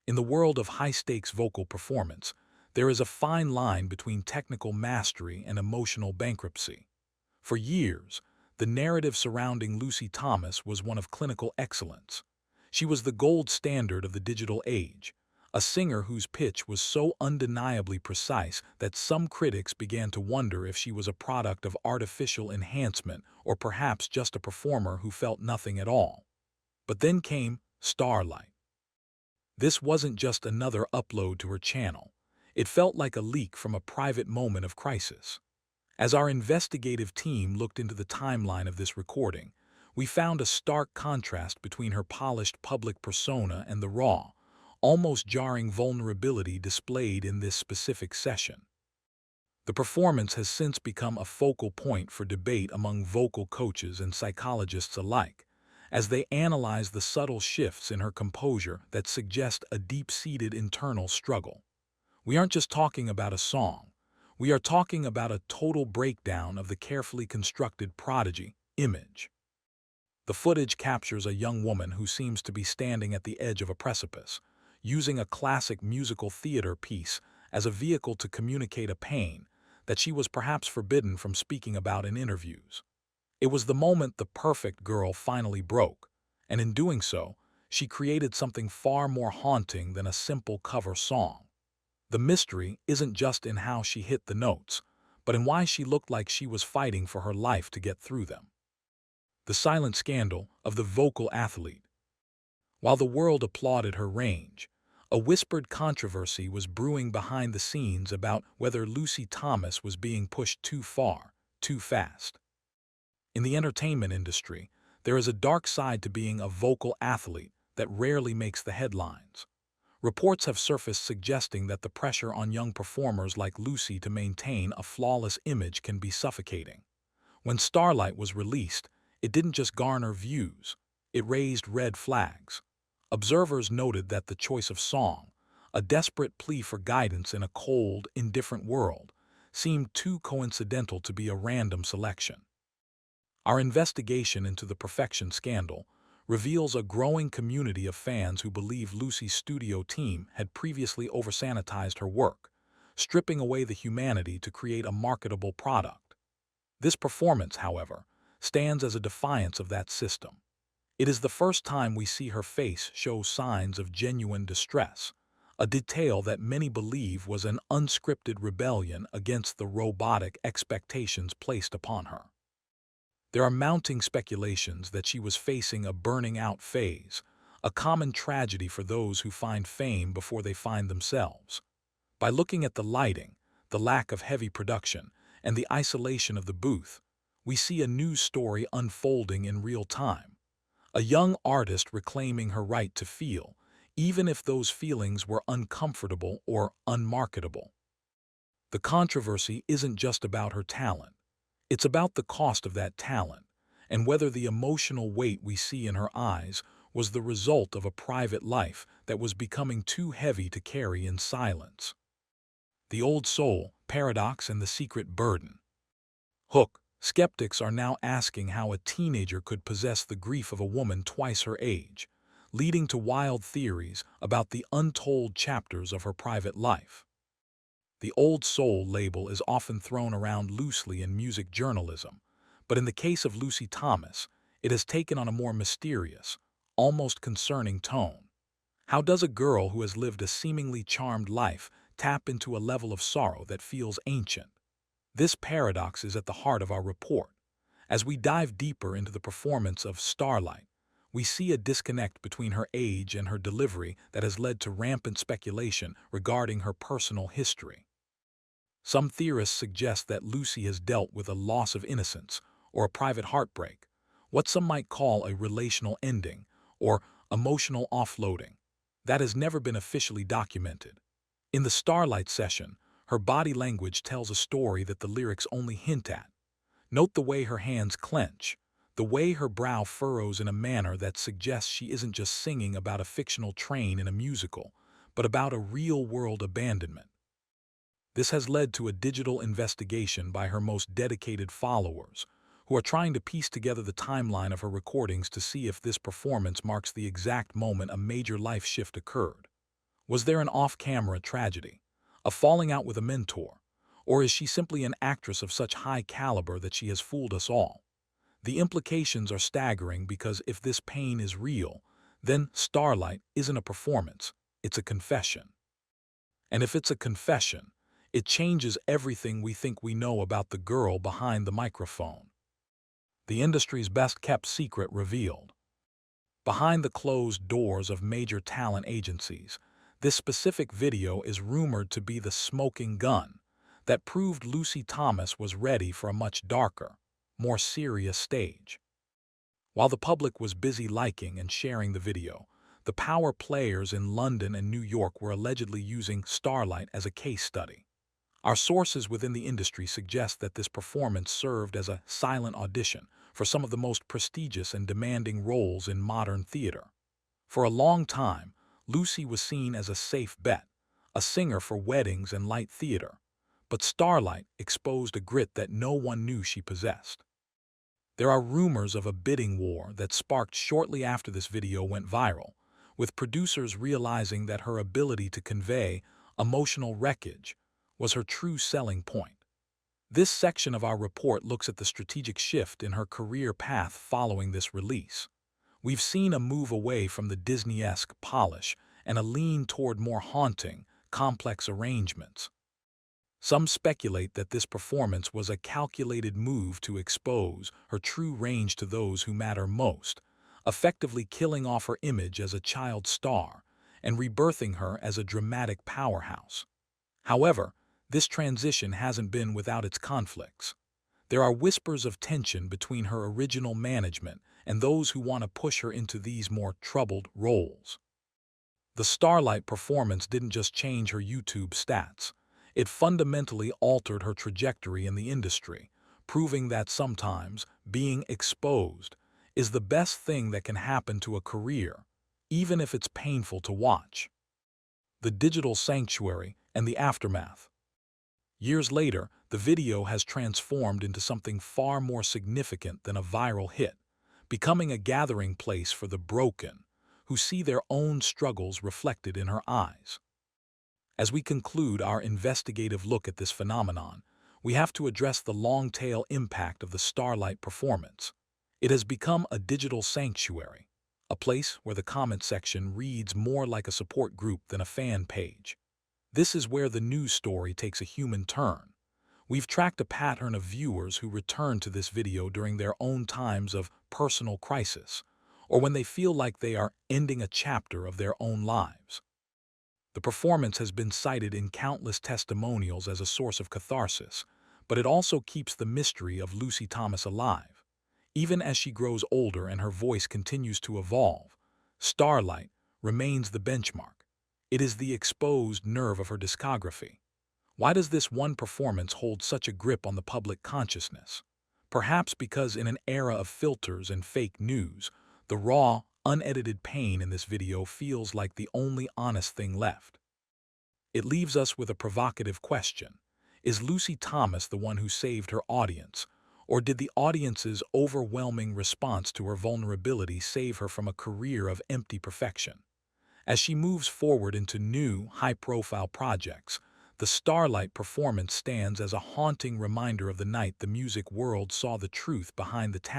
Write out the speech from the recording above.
In the world of high-stakes vocal performance, there is a fine line between technical mastery and emotional bankruptcy. For years, the narrative surrounding Lucy Thomas was one of clinical excellence. She was the gold standard of the digital age, a singer whose pitch was so undeniably precise that some critics began to wonder if she was a product of artificial enhancement or perhaps just a performer who felt nothing at all. But then came Starlight. This wasn't just another upload to her channel. It felt like a leak from a private moment of crisis. As our investigative team looked into the timeline of this recording, we found a stark contrast between her polished public persona and the raw, almost jarring vulnerability displayed in this specific session. The performance has since become a focal point for debate among vocal coaches and psychologists alike, as they analyze the subtle shifts in her composure that suggest a deep-seated internal struggle. We aren't just talking about a song. We are talking about a total breakdown of the carefully constructed prodigy image. The footage captures a young woman who seems to be standing at the edge of a precipice, using a classic musical theater piece as a vehicle to communicate a pain that she was perhaps forbidden from speaking about in interviews. It was the moment the perfect girl finally broke, and in doing so, she created something far more haunting than a simple cover song. The mystery isn't just in how she hit the notes, but in why she looked like she was fighting for her life to get through them. The silent scandal of the vocal athlete. While the world applauded her range, a whispered controversy was brewing behind the scenes about whether Lucy Thomas was being pushed too far, too fast. In the entertainment industry, there is a dark side to being a vocal athlete that rarely makes the headlines. Reports have surfaced suggesting that the pressure on young performers like Lucy to maintain a flawless image can be suffocating. When Starlight was released, it didn't just garner views, it raised red flags. Observers noted that the choice of song, a desperate plea for guidance in a cold, indifferent world, seemed too coincidental to be a random selection. Our investigation into the Perfection scandal reveals a growing community of fans who believe Lucy's studio team had previously oversanitized her work, stripping away the humanity to create a marketable product. This performance, however, stands as a defiance of that system. It is the first time we see her face show signs of genuine distress, a detail that many believe was an unscripted rebellion against the robotic expectations placed upon her. There are mounting speculations that she was facing a burning-out phase, a common tragedy for those who find fame before they find themselves. By looking at the lighting, the lack of heavy production, and the isolation of the booth, we see a news story unfolding in real time. A young artist reclaiming her right to feel, even if those feelings were uncomfortable or unmarketable. The controversy isn't just about her talent. It's about the cost of that talent, and whether the emotional weight we see in her eyes was the result of a private life that was becoming too heavy to carry in silence. The old soul, paradox, and the secret burden. Hook. Skeptics are now asking how a teenager could possess the grief of a woman twice her age, leading to wild theories about the untold chapters of her private life. The old soul label is often thrown around loosely in music journalism, but in the case of Lucy Thomas, it has taken on a more mysterious, almost concerning tone. How does a girl who has lived a seemingly charmed life tap into a level of sorrow that feels ancient? This paradox is at the heart of our report. As we dive deeper into the performance of Starlight, we see a disconnect between her age and her delivery that has led to rampant speculation regarding her personal history. Some theorists suggest that Lucy has dealt with a loss of innocence or a private heartbreak, what some might call a relational ending or emotional offloading, that has never been officially documented. In the Starlight session, her body language tells a story that the lyrics only hint at. Note the way her hands clench, the way her brow furrows in a manner that suggests she isn't just singing about a fictional train in a musical, but about a real-world abandonment. This has led to a digital investigation by her most dedicated followers, who are trying to piece together the timeline of her recordings to see if this performance marks the exact moment a major life shift occurred. Was there an off-camera tragedy, a falling out with a mentor, or is she simply an actress of such high caliber that she has fooled us all? The implications are staggering because if this pain is real, then Starlight isn't a performance, it's a confession. And if it's a confession, it changes everything we think we know about the girl behind the microphone. The industry's best-kept secret revealed. Behind the closed doors of major talent agencies, this specific video is rumored to be the smoking gun that proved Lucy Thomas was ready for a much darker, more serious stage. While the public was busy liking and sharing the video, the power players in London and New York were allegedly using Starlight as a case study. Our sources within the industry suggest that this performance served as a silent audition for some of the most prestigious and demanding roles in modern theater. For a long time, Lucy was seen as a safe bet, a singer for weddings and light theater, but Starlight exposed a grit that no one knew she possessed. There are rumors of a bidding war that sparked shortly after this video went viral, with producers realizing that her ability to convey emotional wreckage was her true selling point. This section of our report looks at the strategic shift in her career path following this release. We've seen a move away from the Disney-esque polish and a lean toward more haunting, complex arrangements. Some speculate that this performance was a calculated move to expose her true range to those who matter most, effectively killing off her image as a child star and rebirthing her as a dramatic powerhouse. However, this transition hasn't been without its conflicts. There are whispers of tension between her original management and those who want to push her into these more troubled roles. The Starlight performance didn't just change her YouTube stats. It fundamentally altered her trajectory in the industry, proving that sometimes being exposed is the best thing that can happen to a career, even if it's painful to watch. The digital sanctuary and the aftermath. Years later, the video has transformed into something far more significant than a viral hit, becoming a gathering place for the broken, who see their own struggles reflected in her eyes. As we conclude our investigative look at this phenomenon, we have to address the long-tail impact of the Starlight performance. It has become a digital sanctuary, a place where the comment section reads more like a support group than a fan page. This is where the news story takes a human turn. We've tracked a pattern of viewers who return to this video during their own times of personal crisis, or when they feel like they are ending a chapter of their own lives. The performance has been cited in countless testimonials as a source of catharsis, but it also keeps the mystery of Lucy Thomas alive. Even as she grows older and her voice continues to evolve, Starlight remains the benchmark. It is the exposed nerve of her discography. Why does this one performance hold such a grip on the public consciousness? Perhaps because in an era of filters and fake news, the raw, unedited pain in this video feels like the only honest thing left. It leaves us with a provocative question. Is Lucy Thomas the one who saved her audience, or did the audience's overwhelming response to her vulnerability save her from a career of empty perfection? As she moves forward into new, high-profile projects, the Starlight performance stands as a haunting reminder of the night the music world saw the truth behind the talent.